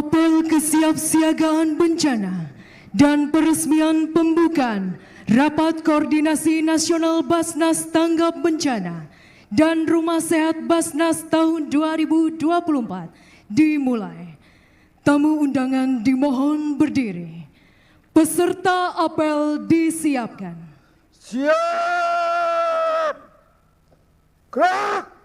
Apel kesiapsiagaan bencana dan peresmian pembukaan Rapat Koordinasi Nasional Basnas Tanggap Bencana dan Rumah Sehat Basnas tahun 2024 dimulai. Tamu undangan dimohon berdiri. Peserta apel disiapkan. Siap! Gerak!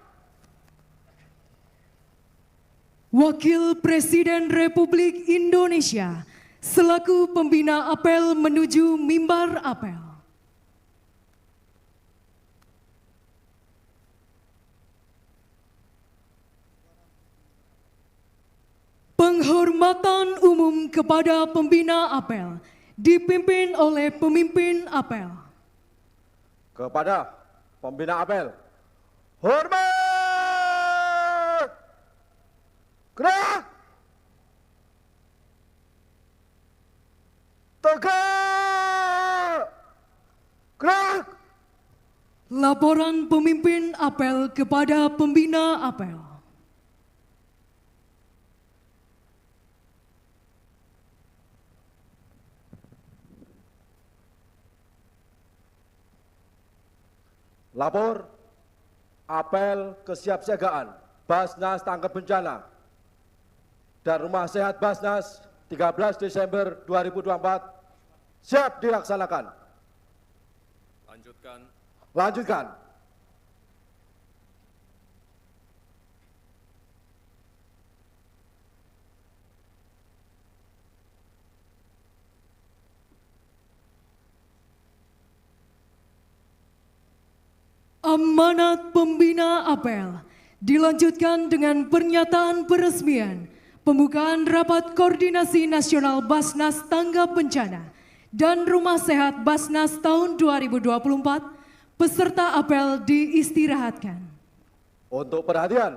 Wakil Presiden Republik Indonesia selaku pembina apel menuju mimbar apel. Penghormatan umum kepada pembina apel dipimpin oleh pemimpin apel. Kepada pembina apel, hormat! Gerak! Tegak! Gerak! Laporan pemimpin apel kepada pembina apel. Lapor apel kesiapsiagaan Basnas Tanggap Bencana dan Rumah Sehat Basnas 13 Desember 2024 siap dilaksanakan. Lanjutkan. Amanat pembina apel dilanjutkan dengan pernyataan peresmian pembukaan Rapat Koordinasi Nasional Basnas Tanggap Bencana dan Rumah Sehat Basnas tahun 2024. Peserta apel diistirahatkan. Untuk perhatian,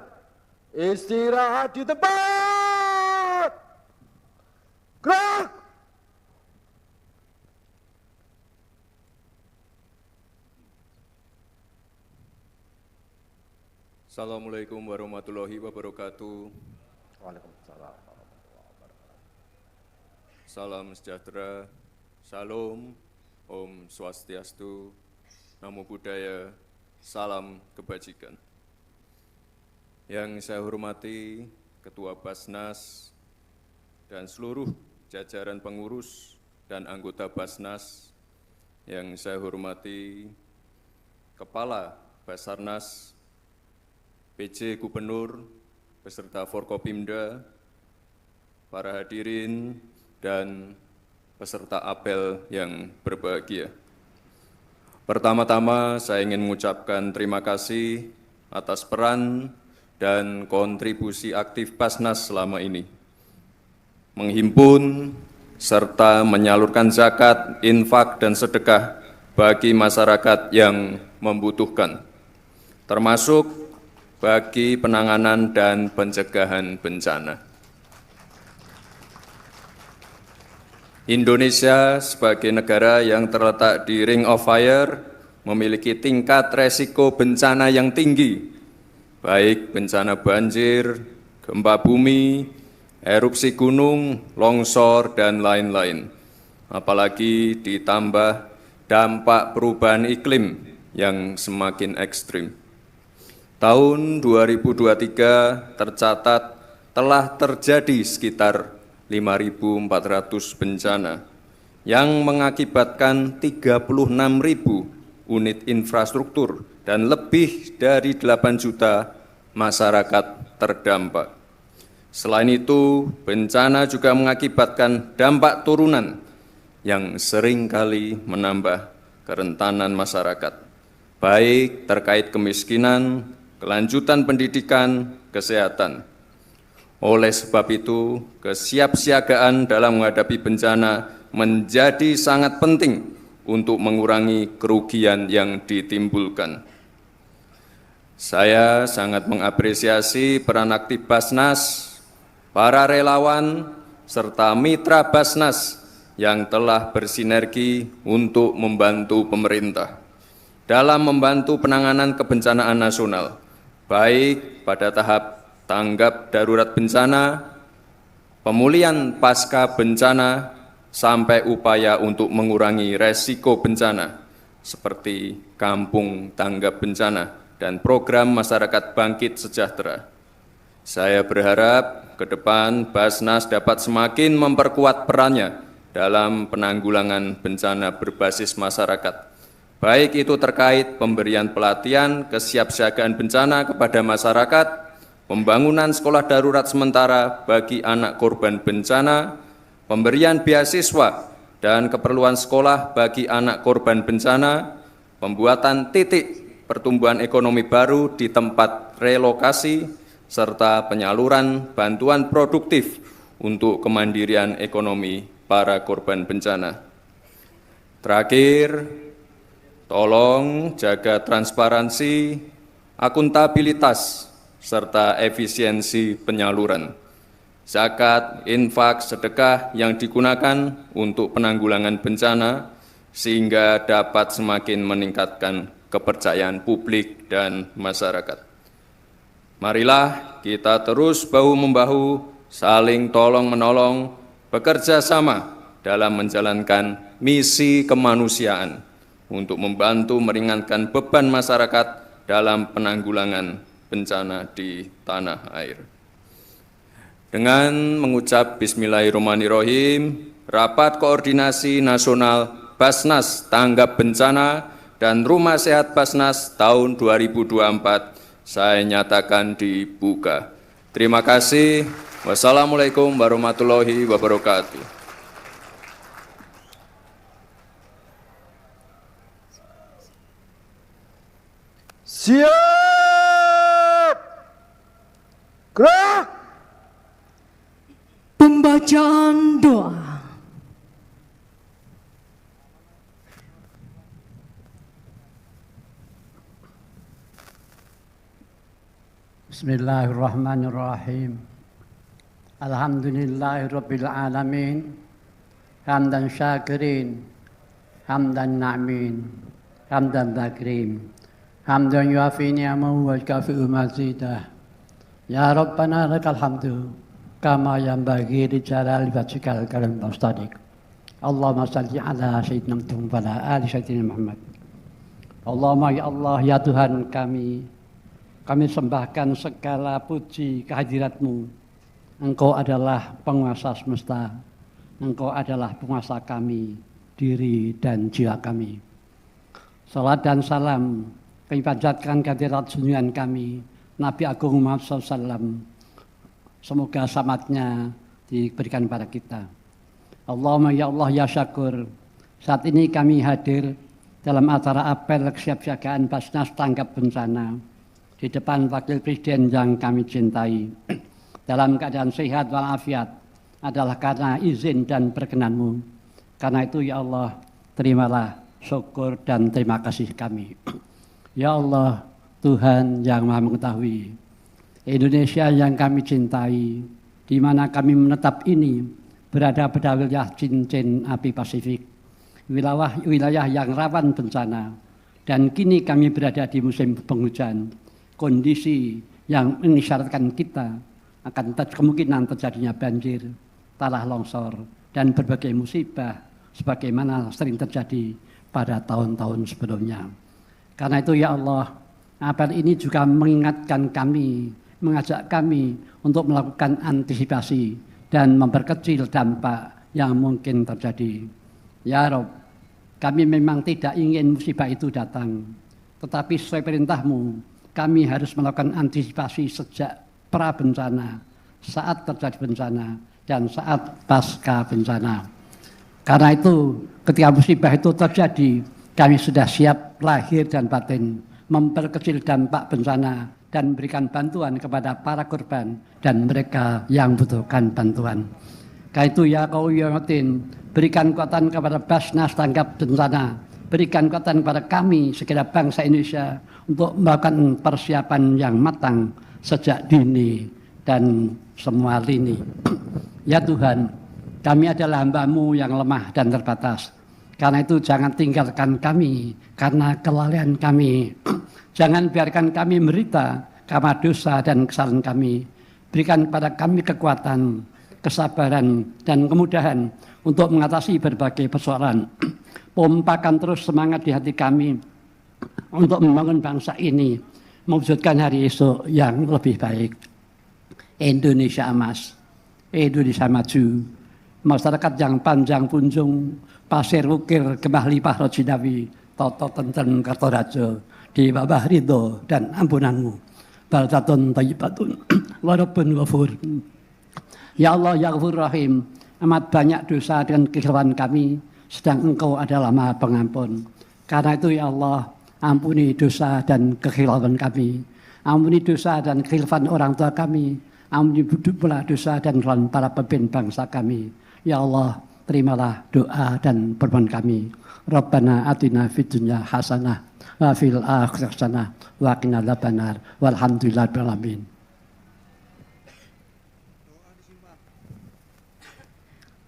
istirahat di tempat. Gerak! Assalamualaikum warahmatullahi wabarakatuh. Waalaikumsalam. Salam sejahtera, Salam, Om Swastiastu, Namo Buddhaya, Salam Kebajikan. Yang saya hormati Ketua Basnas dan seluruh jajaran pengurus dan anggota Basnas, yang saya hormati Kepala Basarnas, PJ Gubernur, beserta Forkopimda, para hadirin, dan peserta apel yang berbahagia. Pertama-tama saya ingin mengucapkan terima kasih atas peran dan kontribusi aktif Basnas selama ini. Menghimpun serta menyalurkan zakat, infak, dan sedekah bagi masyarakat yang membutuhkan, termasuk bagi penanganan dan pencegahan bencana. Indonesia sebagai negara yang terletak di Ring of Fire memiliki tingkat resiko bencana yang tinggi, baik bencana banjir, gempa bumi, erupsi gunung, longsor, dan lain-lain. Apalagi ditambah dampak perubahan iklim yang semakin ekstrim. Tahun 2023 tercatat telah terjadi sekitar 5.400 bencana yang mengakibatkan 36.000 unit infrastruktur dan lebih dari 8 juta masyarakat terdampak. Selain itu, bencana juga mengakibatkan dampak turunan yang seringkali menambah kerentanan masyarakat, baik terkait kemiskinan, kelanjutan pendidikan, kesehatan. Oleh sebab itu, kesiapsiagaan dalam menghadapi bencana menjadi sangat penting untuk mengurangi kerugian yang ditimbulkan. Saya sangat mengapresiasi peran aktif Basnas, para relawan, serta mitra Basnas yang telah bersinergi untuk membantu pemerintah dalam membantu penanganan kebencanaan nasional, baik pada tahap tanggap darurat bencana, pemulihan pasca bencana, sampai upaya untuk mengurangi resiko bencana, seperti kampung tanggap bencana dan program masyarakat bangkit sejahtera. Saya berharap ke depan Basnas dapat semakin memperkuat perannya dalam penanggulangan bencana berbasis masyarakat, baik itu terkait pemberian pelatihan kesiapsiagaan bencana kepada masyarakat, pembangunan sekolah darurat sementara bagi anak korban bencana, pemberian beasiswa dan keperluan sekolah bagi anak korban bencana, pembuatan titik pertumbuhan ekonomi baru di tempat relokasi, serta penyaluran bantuan produktif untuk kemandirian ekonomi para korban bencana. Terakhir, tolong jaga transparansi, akuntabilitas, serta efisiensi penyaluran zakat, infak, sedekah yang digunakan untuk penanggulangan bencana sehingga dapat semakin meningkatkan kepercayaan publik dan masyarakat. Marilah kita terus bahu-membahu, saling tolong-menolong, bekerja sama dalam menjalankan misi kemanusiaan untuk membantu meringankan beban masyarakat dalam penanggulangan bencana di tanah air. Dengan mengucap Bismillahirrahmanirrahim, Rapat Koordinasi Nasional Basnas Tanggap Bencana dan Rumah Sehat Basnas tahun 2024 saya nyatakan dibuka. Terima kasih. Wassalamualaikum warahmatullahi wabarakatuh. Siap! Gerak! Pembacaan doa. Bismillahirrahmanirrahim. Alhamdulillahirabbil alamin. Hamdan syakirin, hamdan na'min, hamdan dzakrin, hamdan yuafi ni'amahu wa yukafi'u mazidah. Ya Rabbana lakal hamdu kama yanbaghi li jalali wajhikal karim mustadiq. Allahumma salli ala sayyidina Muhammad wa ala ali sayyidina Muhammad. Allahumma ya Allah ya Tuhan kami sembahkan segala puji kehadirat-Mu. Engkau adalah penguasa semesta. Engkau adalah penguasa kami, diri dan jiwa kami. Salat dan salam kami panjatkan kehadirat junjungan kami, Nabi Agung Muhammad SAW. Semoga selamatnya diberikan pada kita. Allahumma ya Allah ya Syakur. Saat ini kami hadir dalam acara apel kesiapsiagaan Basnas Tanggap Bencana di depan Wakil Presiden yang kami cintai. Dalam keadaan sehat walafiat adalah karena izin dan perkenan-Mu. Karena itu ya Allah, terimalah syukur dan terima kasih kami. Ya Allah, Tuhan yang Maha Mengetahui, Indonesia yang kami cintai, di mana kami menetap ini berada pada wilayah cincin api Pasifik, wilayah yang rawan bencana, dan kini kami berada di musim penghujan, kondisi yang mengisyaratkan kita akan kemungkinan terjadinya banjir, tanah longsor, dan berbagai musibah sebagaimana sering terjadi pada tahun-tahun sebelumnya. Karena itu ya Allah, apel ini juga mengingatkan kami, mengajak kami untuk melakukan antisipasi dan memperkecil dampak yang mungkin terjadi. Ya Rabb, kami memang tidak ingin musibah itu datang, tetapi sesuai perintah-Mu, kami harus melakukan antisipasi sejak pra bencana, saat terjadi bencana, dan saat pasca bencana. Karena itu, ketika musibah itu terjadi, kami sudah siap lahir dan batin memperkecil dampak bencana dan memberikan bantuan kepada para korban dan mereka yang membutuhkan bantuan. Karena itu ya Qawiyyuddin, berikan kekuatan kepada Basnas Tanggap Bencana, berikan kekuatan kepada kami segenap bangsa Indonesia untuk melakukan persiapan yang matang sejak dini dan semua lini. Ya Tuhan, kami adalah hamba-Mu yang lemah dan terbatas. Karena itu jangan tinggalkan kami karena kelalaian kami. Jangan biarkan kami menderita karena dosa dan kesalahan kami. Berikan kepada kami kekuatan, kesabaran, dan kemudahan untuk mengatasi berbagai persoalan. Pompakan terus semangat di hati kami untuk membangun bangsa ini, mewujudkan hari esok yang lebih baik. Indonesia emas, Indonesia maju, masyarakat yang panjang punjung, pasir ukir, gemah lipah Rojinawi, toto tenten Kertorajo, di bawah ridho dan ampunanmu. Baldatun thayyibatun, warabbun ghafur. Ya Allah, ya Ghafur Rahim, amat banyak dosa dan kekhilafan kami, sedang Engkau adalah Maha Pengampun. Karena itu ya Allah, ampuni dosa dan kekhilafan kami. Ampuni dosa dan kekhilafan orang tua kami. Ampuni pula dosa dan kesalahan para pemimpin bangsa kami. Ya Allah, terimalah doa dan permohonan kami. Rabbana atina fid dunya hasanah wa fil akhirati hasanah wa qina adzabannar. Walhamdulillahirabbil alamin.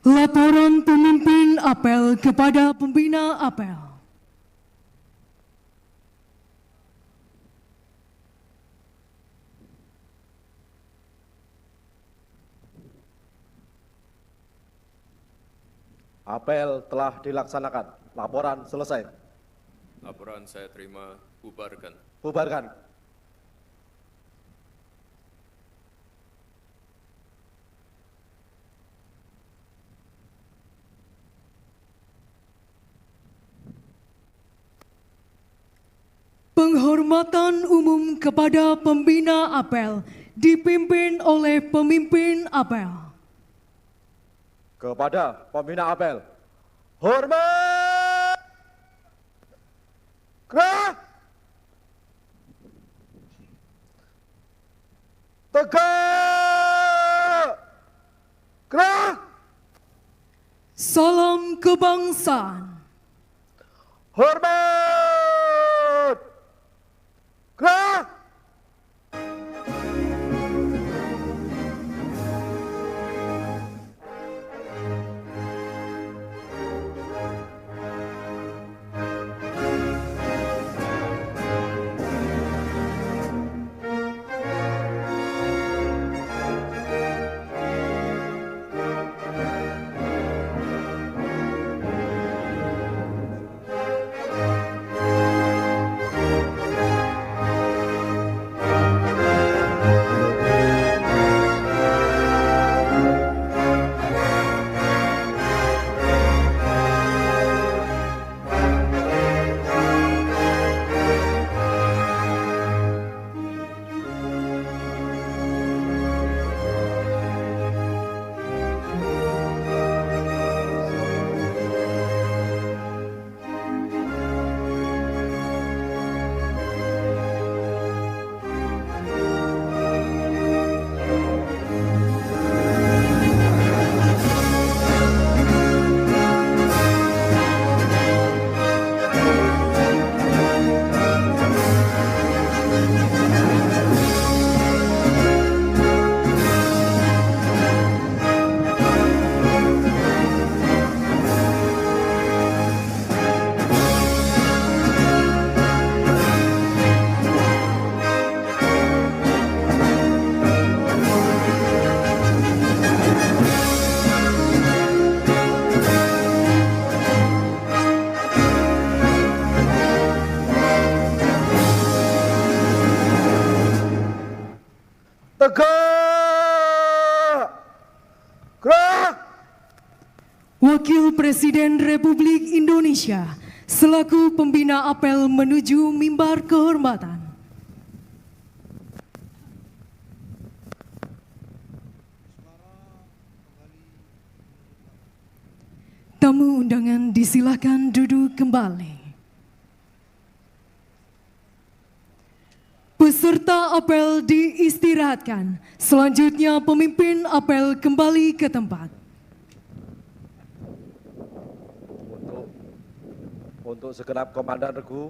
Laporan pemimpin apel kepada pembina apel. Apel telah dilaksanakan. Laporan selesai. Laporan saya terima, bubarkan. Bubarkan. Penghormatan umum kepada pembina apel dipimpin oleh pemimpin apel. Kepada pembina apel, hormat! Gerak! Tegak! Gerak! Salam kebangsaan. Hormat! Gerak! Tegak! Gerak! Wakil Presiden Republik Indonesia selaku pembina apel menuju mimbar kehormatan. Tamu undangan disilakan duduk kembali. Peserta apel diistirahatkan. Selanjutnya pemimpin apel kembali ke tempat. Untuk segenap komandan regu,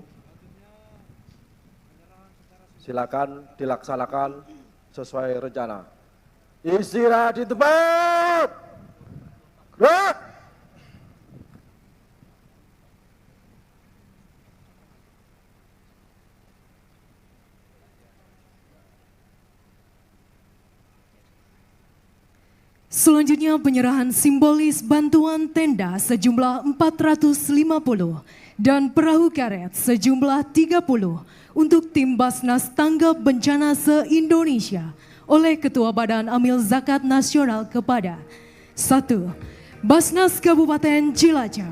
silakan dilaksanakan sesuai rencana. Istirahat di tempat. Gerak! Selanjutnya penyerahan simbolis bantuan tenda sejumlah 450 dan perahu karet sejumlah 30 untuk tim Basnas Tanggap Bencana se-Indonesia oleh Ketua Badan Amil Zakat Nasional kepada 1. Basnas Kabupaten Cilacap,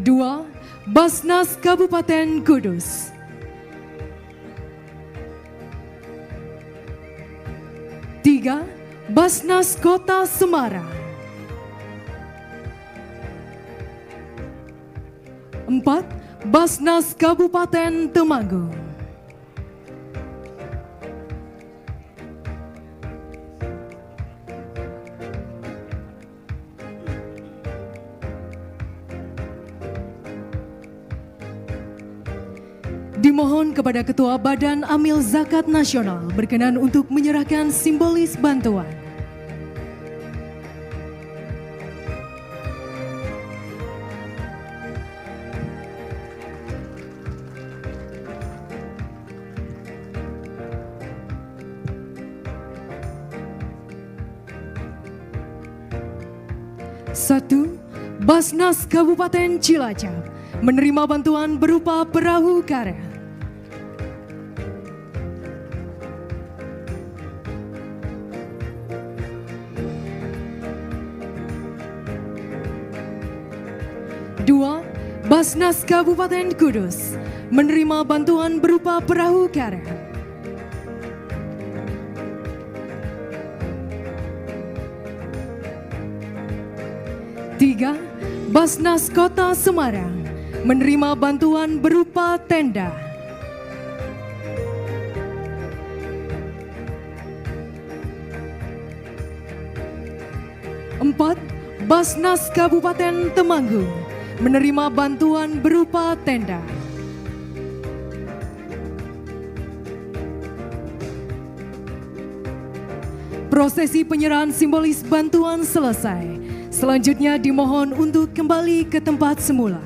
2. Basnas Kabupaten Kudus, 3. Basnas Kota Semarang, 4. Basnas Kabupaten Temanggung, 5. Dimohon kepada Ketua Badan Amil Zakat Nasional berkenan untuk menyerahkan simbolis bantuan. Satu, Basnas Kabupaten Cilacap menerima bantuan berupa perahu karet. 2. Basnas Kabupaten Kudus menerima bantuan berupa perahu karet. 3. Basnas Kota Semarang menerima bantuan berupa tenda. 4. Basnas Kabupaten Temanggung menerima bantuan berupa tenda. Prosesi penyerahan simbolis bantuan selesai. Selanjutnya dimohon untuk kembali ke tempat semula.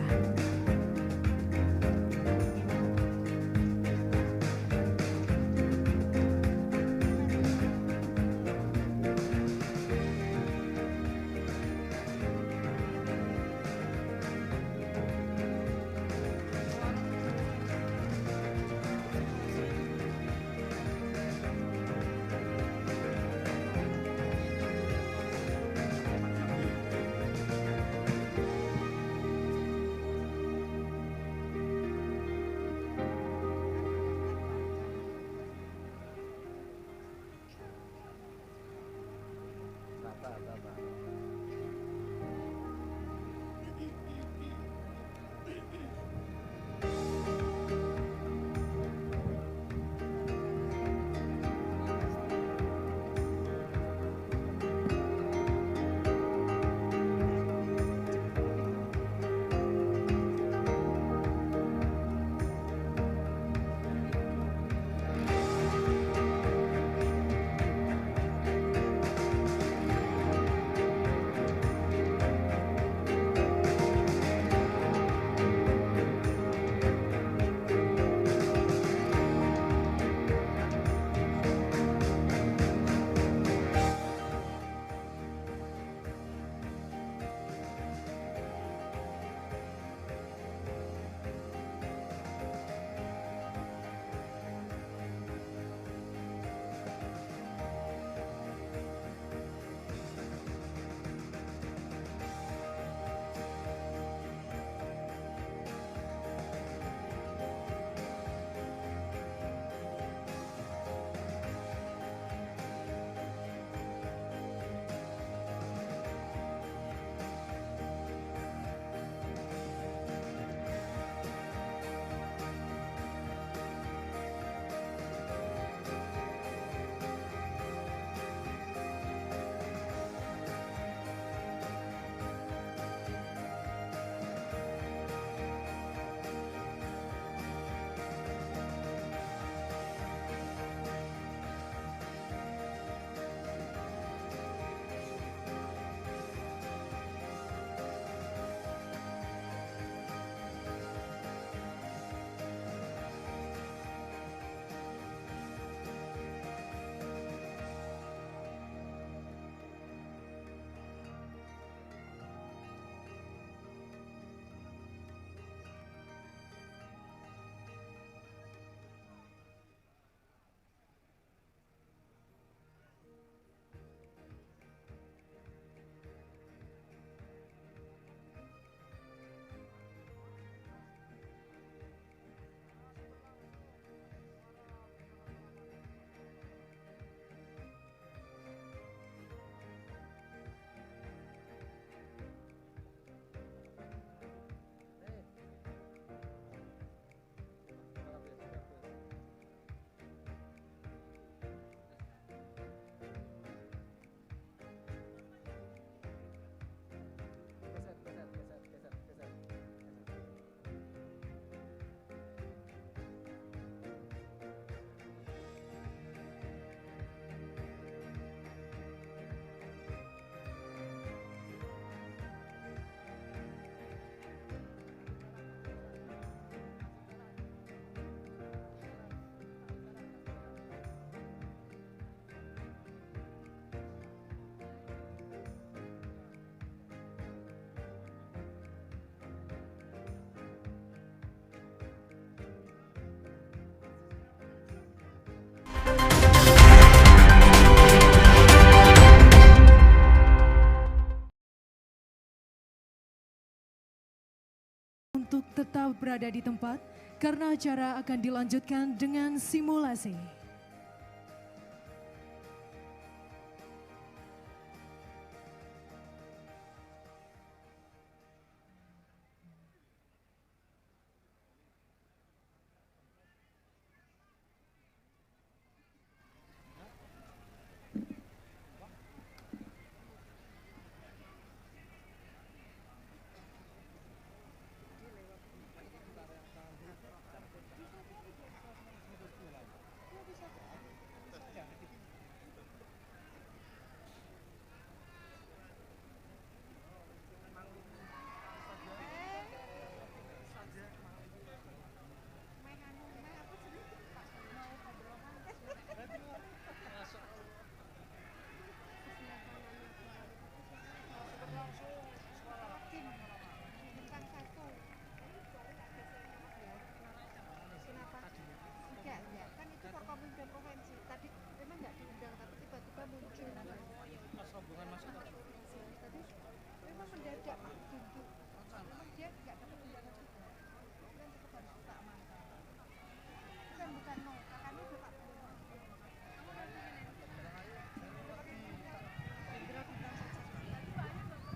berada di tempat karena acara akan dilanjutkan dengan simulasi.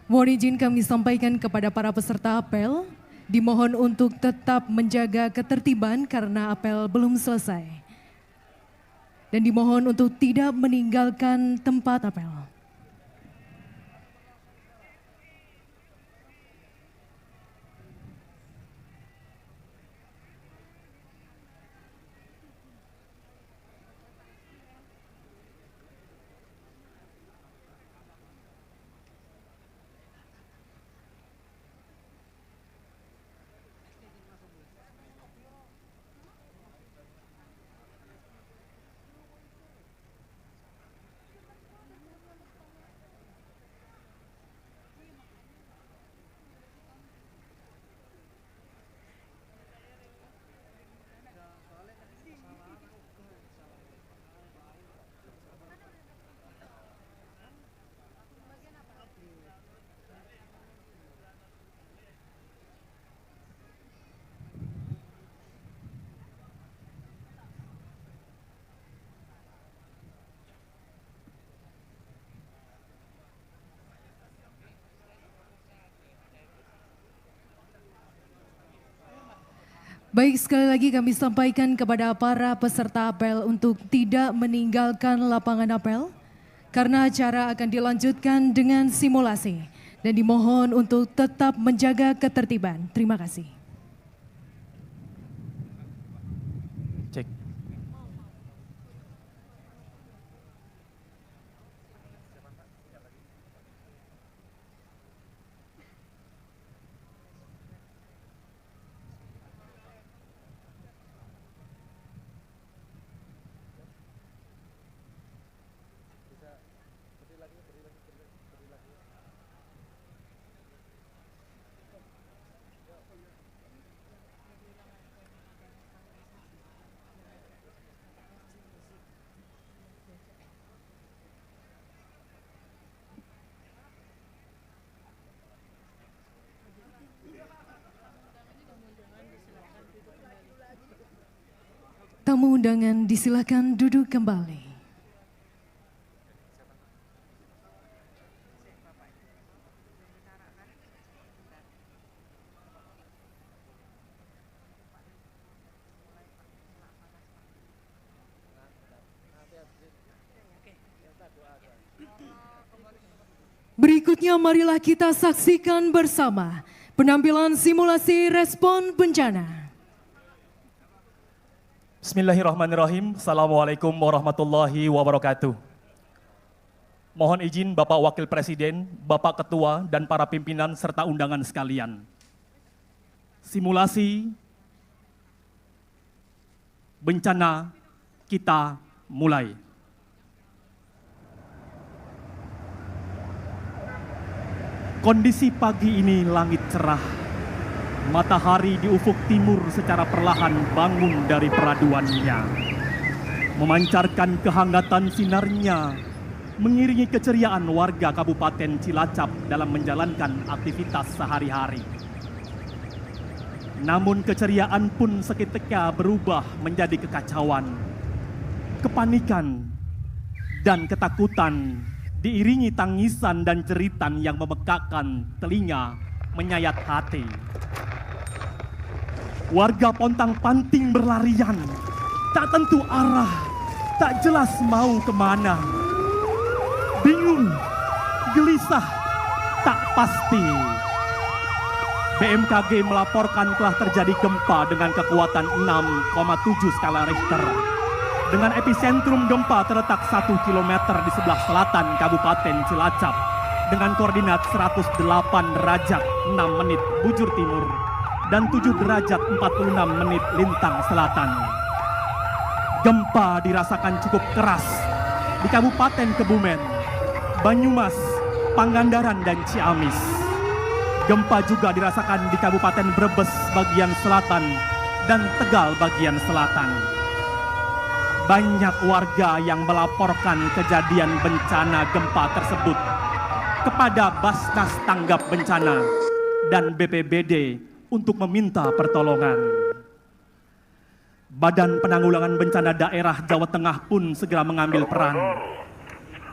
Mohon izin kami sampaikan kepada para peserta apel, dimohon untuk tetap menjaga ketertiban karena apel belum selesai. Dan dimohon untuk tidak meninggalkan tempat apel. Baik, sekali lagi kami sampaikan kepada para peserta apel untuk tidak meninggalkan lapangan apel karena acara akan dilanjutkan dengan simulasi dan dimohon untuk tetap menjaga ketertiban. Terima kasih. Cek. Tamu undangan disilakan duduk kembali. Berikutnya marilah kita saksikan bersama penampilan simulasi respon bencana. Bismillahirrahmanirrahim. Assalamualaikum warahmatullahi wabarakatuh. Mohon izin Bapak Wakil Presiden, Bapak Ketua, dan para pimpinan serta undangan sekalian. Simulasi bencana kita mulai. Kondisi pagi ini langit cerah. Matahari di ufuk timur secara perlahan bangun dari peraduannya. Memancarkan kehangatan sinarnya, mengiringi keceriaan warga Kabupaten Cilacap dalam menjalankan aktivitas sehari-hari. Namun keceriaan pun seketika berubah menjadi kekacauan, kepanikan, dan ketakutan diiringi tangisan dan jeritan yang memekakkan telinga, menyayat hati. Warga pontang-panting berlarian, tak tentu arah, tak jelas mau kemana. Bingung, gelisah, tak pasti. BMKG melaporkan telah terjadi gempa dengan kekuatan 6,7 skala Richter. Dengan epicentrum gempa terletak 1 km di sebelah selatan Kabupaten Cilacap dengan koordinat 108 derajat 6 menit bujur timur dan 7 derajat 46 menit lintang selatan. Gempa dirasakan cukup keras di Kabupaten Kebumen, Banyumas, Pangandaran, dan Ciamis. Gempa juga dirasakan di Kabupaten Brebes bagian selatan dan Tegal bagian selatan. Banyak warga yang melaporkan kejadian bencana gempa tersebut kepada Basnas Tanggap Bencana dan BPBD untuk meminta pertolongan. Badan Penanggulangan Bencana Daerah Jawa Tengah pun segera mengambil peran,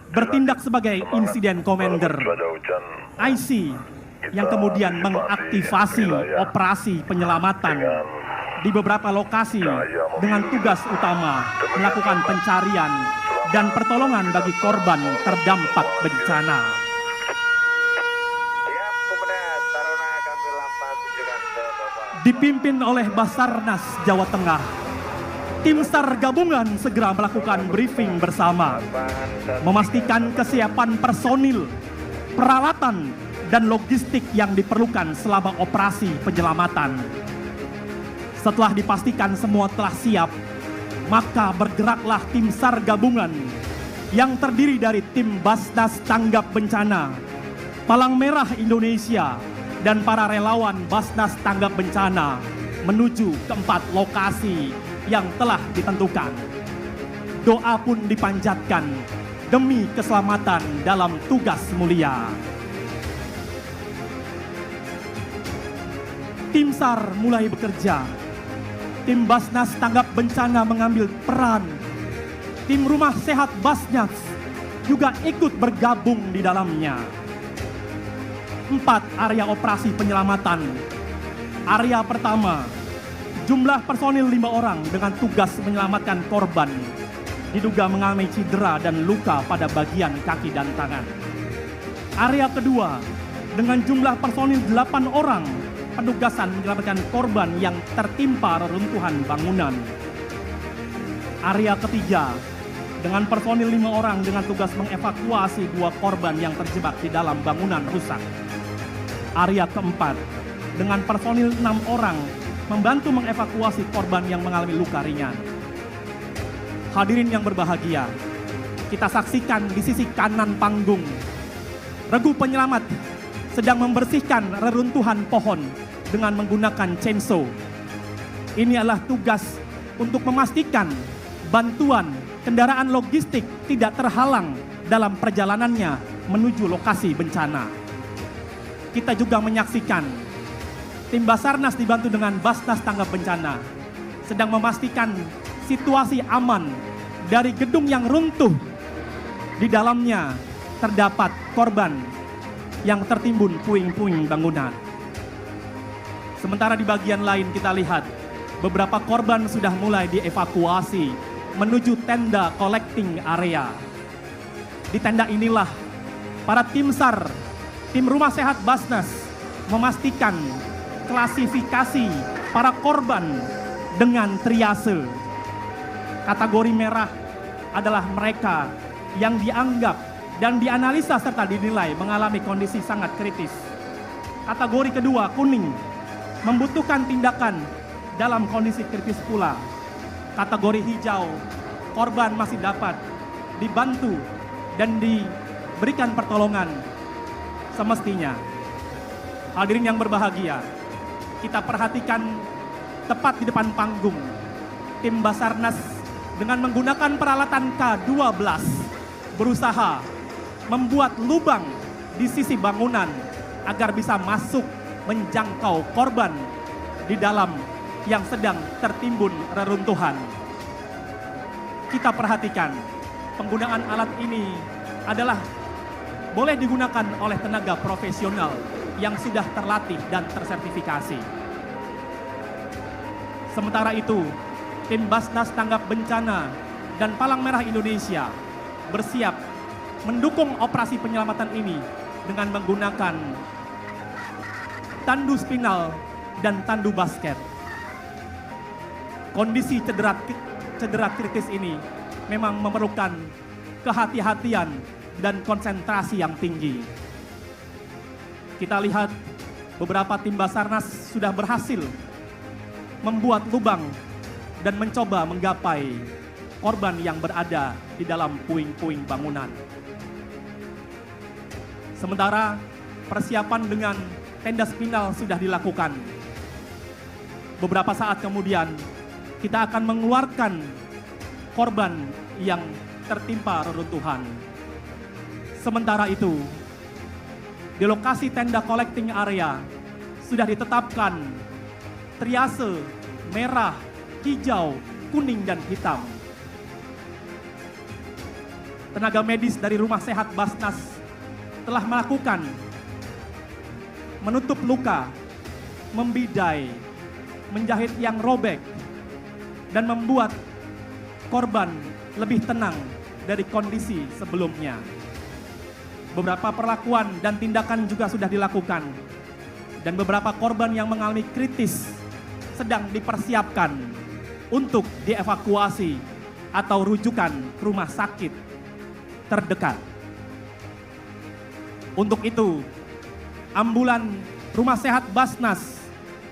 bertindak sebagai Insiden Commander IC yang kemudian mengaktifasi operasi penyelamatan di beberapa lokasi dengan tugas utama melakukan pencarian dan pertolongan bagi korban terdampak bencana. Dipimpin oleh Basarnas Jawa Tengah, tim SAR gabungan segera melakukan briefing bersama, memastikan kesiapan personil, peralatan, dan logistik yang diperlukan selama operasi penyelamatan. Setelah dipastikan semua telah siap, maka bergeraklah tim SAR gabungan yang terdiri dari tim Basnas Tanggap Bencana, Palang Merah Indonesia, dan para relawan Basnas Tanggap Bencana menuju ke 4 lokasi yang telah ditentukan. Doa pun dipanjatkan demi keselamatan dalam tugas mulia. Tim SAR mulai bekerja. Tim Basnas Tanggap Bencana mengambil peran. Tim Rumah Sehat Basnas juga ikut bergabung di dalamnya. 4 area operasi penyelamatan. Area pertama, jumlah personil 5 orang dengan tugas menyelamatkan korban diduga mengalami cedera dan luka pada bagian kaki dan tangan. Area kedua, dengan jumlah personil 8 orang, penugasan menyelamatkan korban yang tertimpa reruntuhan bangunan. Area ketiga, dengan personil 5 orang dengan tugas mengevakuasi 2 korban yang terjebak di dalam bangunan rusak. Area keempat, dengan personil 6 orang membantu mengevakuasi korban yang mengalami luka ringan. Hadirin yang berbahagia, kita saksikan di sisi kanan panggung, regu penyelamat sedang membersihkan reruntuhan pohon dengan menggunakan chainsaw. Ini adalah tugas untuk memastikan bantuan kendaraan logistik tidak terhalang dalam perjalanannya menuju lokasi bencana. Kita juga menyaksikan tim Basarnas dibantu dengan Basnas Tanggap Bencana sedang memastikan situasi aman dari gedung yang runtuh. Di dalamnya terdapat korban yang tertimbun puing-puing bangunan. Sementara di bagian lain kita lihat beberapa korban sudah mulai dievakuasi menuju tenda collecting area. Di tenda inilah para tim SAR, tim Rumah Sehat Basnas memastikan klasifikasi para korban dengan triase. Kategori merah adalah mereka yang dianggap dan dianalisa serta dinilai mengalami kondisi sangat kritis. Kategori kedua, kuning, membutuhkan tindakan dalam kondisi kritis pula. Kategori hijau, korban masih dapat dibantu dan diberikan pertolongan semestinya. Hadirin yang berbahagia, kita perhatikan tepat di depan panggung, tim Basarnas dengan menggunakan peralatan K-12 berusaha membuat lubang di sisi bangunan agar bisa masuk menjangkau korban di dalam yang sedang tertimbun reruntuhan. Kita perhatikan, penggunaan alat ini adalah boleh digunakan oleh tenaga profesional yang sudah terlatih dan tersertifikasi. Sementara itu, tim Basnas Tanggap Bencana dan Palang Merah Indonesia bersiap mendukung operasi penyelamatan ini dengan menggunakan tandu spinal dan tandu basket. Kondisi cedera kritis ini memang memerlukan kehati-hatian dan konsentrasi yang tinggi. Kita lihat beberapa tim Basarnas sudah berhasil membuat lubang dan mencoba menggapai korban yang berada di dalam puing-puing bangunan. Sementara persiapan dengan tenda spinal sudah dilakukan. Beberapa saat kemudian kita akan mengeluarkan korban yang tertimpa reruntuhan. Sementara itu, di lokasi tenda collecting area sudah ditetapkan triase merah, hijau, kuning, dan hitam. Tenaga medis dari Rumah Sehat Basnas telah melakukan menutup luka, membidai, menjahit yang robek, dan membuat korban lebih tenang dari kondisi sebelumnya. Beberapa perlakuan dan tindakan juga sudah dilakukan, dan beberapa korban yang mengalami kritis sedang dipersiapkan untuk dievakuasi atau rujukan ke rumah sakit terdekat. Untuk itu, ambulan Rumah Sehat Basnas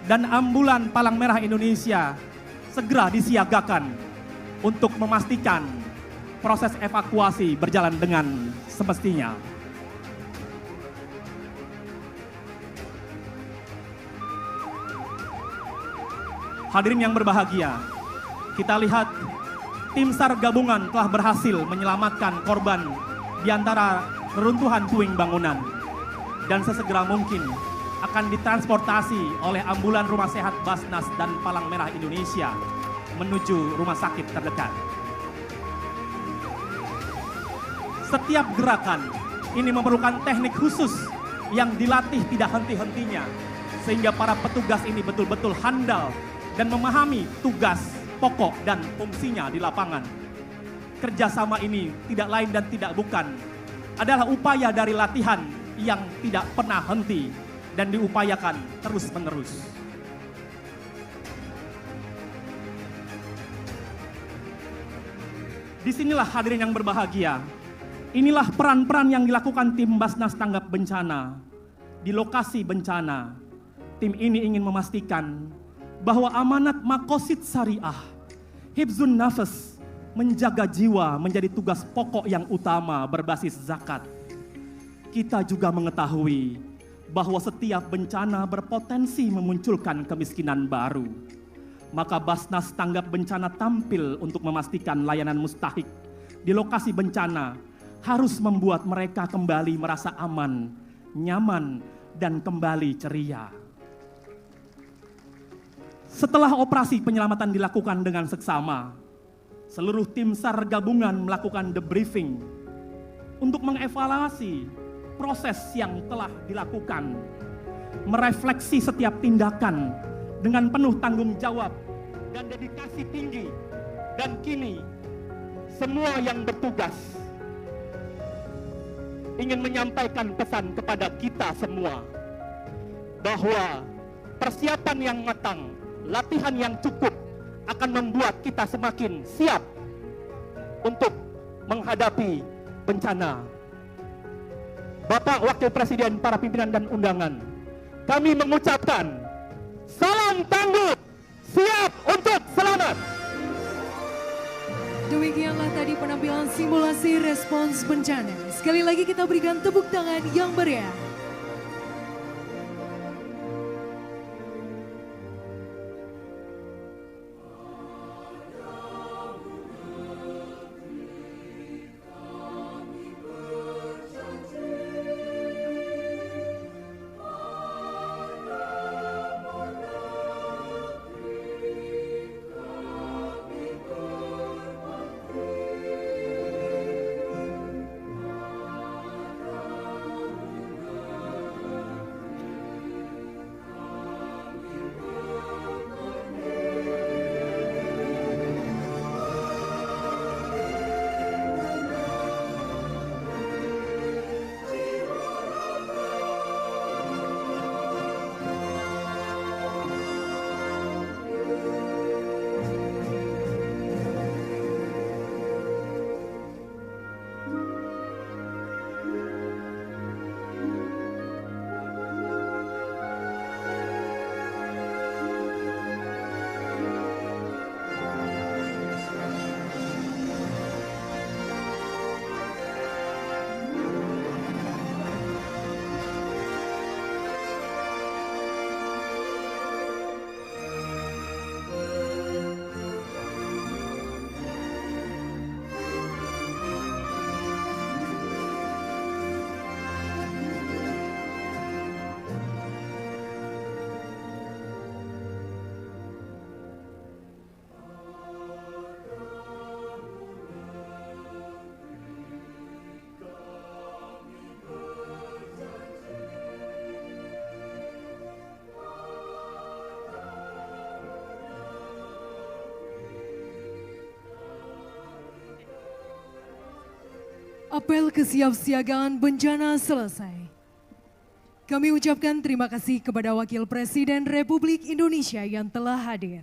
dan ambulan Palang Merah Indonesia segera disiagakan untuk memastikan proses evakuasi berjalan dengan semestinya. Hadirin yang berbahagia, kita lihat tim SAR gabungan telah berhasil menyelamatkan korban di antara reruntuhan puing bangunan dan sesegera mungkin akan ditransportasi oleh ambulan Rumah Sehat Basnas dan Palang Merah Indonesia menuju rumah sakit terdekat. Setiap gerakan ini memerlukan teknik khusus yang dilatih tidak henti-hentinya, sehingga para petugas ini betul-betul handal dan memahami tugas pokok dan fungsinya di lapangan. Kerjasama ini tidak lain dan tidak bukan adalah upaya dari latihan yang tidak pernah henti dan diupayakan terus-menerus. Disinilah hadirin yang berbahagia, inilah peran-peran yang dilakukan tim Basnas Tanggap Bencana di lokasi bencana. Tim ini ingin memastikan bahwa amanat Makosid Syariah, Hifzun Nafas, menjaga jiwa menjadi tugas pokok yang utama berbasis zakat. Kita juga mengetahui bahwa setiap bencana berpotensi memunculkan kemiskinan baru. Maka Basnas Tanggap Bencana tampil untuk memastikan layanan mustahik di lokasi bencana harus membuat mereka kembali merasa aman, nyaman, dan kembali ceria. Setelah operasi penyelamatan dilakukan dengan seksama, seluruh tim SAR gabungan melakukan debriefing untuk mengevaluasi proses yang telah dilakukan, merefleksi setiap tindakan dengan penuh tanggung jawab dan dedikasi tinggi. Dan kini semua yang bertugas ingin menyampaikan pesan kepada kita semua bahwa persiapan yang matang, latihan yang cukup akan membuat kita semakin siap untuk menghadapi bencana. Bapak Wakil Presiden, para pimpinan dan undangan, kami mengucapkan salam tangguh, siap untuk selamat. Demikianlah tadi penampilan simulasi respons bencana. Sekali lagi kita berikan tepuk tangan yang meriah. apel kesiapsiagaan bencana selesai. Kami ucapkan terima kasih kepada Wakil Presiden Republik Indonesia yang telah hadir.